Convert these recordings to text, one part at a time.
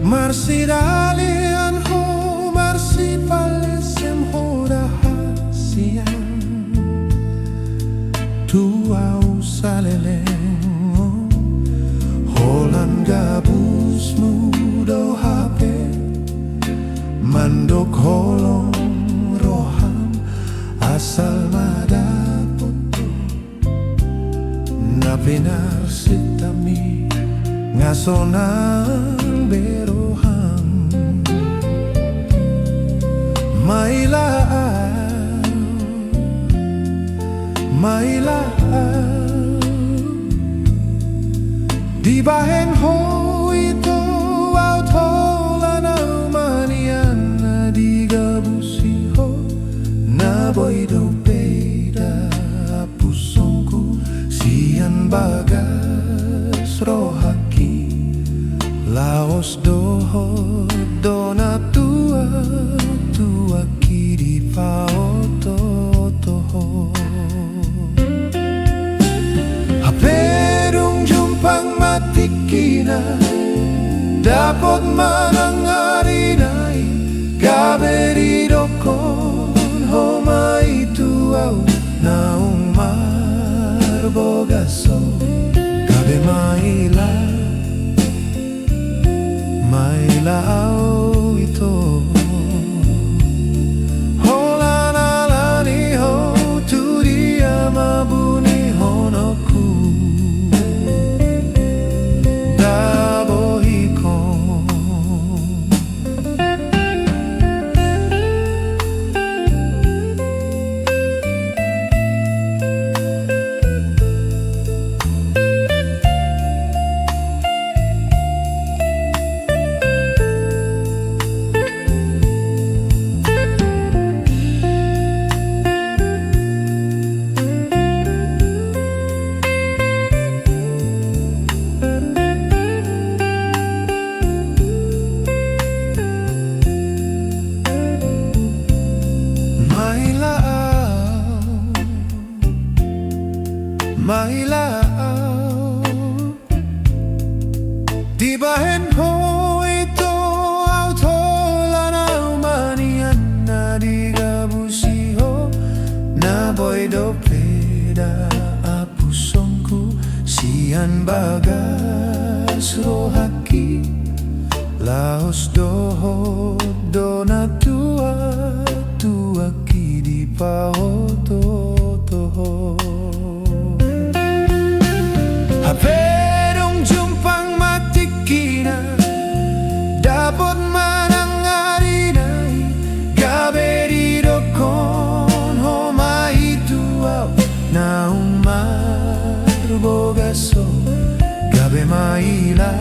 Marsi dalian ho, marsi palesem ho rahasian tua usaleleng holan gabus mudo hape mandok holong roham asal madaputu na benar sitami ngasonang beroham Maila Maila di bahen ho itu autolan manian di gabusi ho na boido beda pusongku sian bagas rohaki laos doho dona tua tua kiri paoto toho haperung jumpang mati kina dapat manangari nai gaberi dokon homa itu au naung marbogaso gabe maila Maila au ito Holana lani ho tu dia mabuni honoku Dabo hikon Maila di bahen ho itu autolana manian na di gabusi ho na boido peda apusongku sian bagas rohaki laos doho dona tua tua kidi pahoto toho Haperung jumpang mati kina dapat manangari nai gaberi dokon homa itu au naung marbogaso gabe maila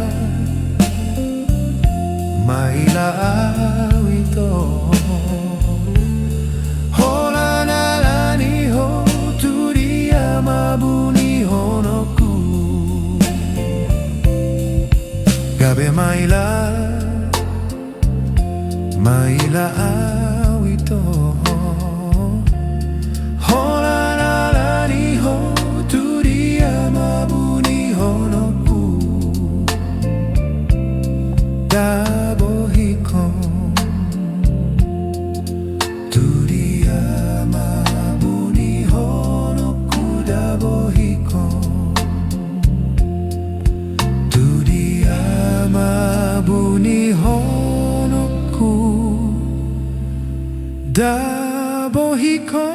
maila au ito holana lani ho tu dia mabuni honoku Gabe Maila Maila awito Holana lani ho tu dia mabuni honoku Dabo hikon tu dia mabuni honoku Dabo hikon mabuni honoku Dabo hikon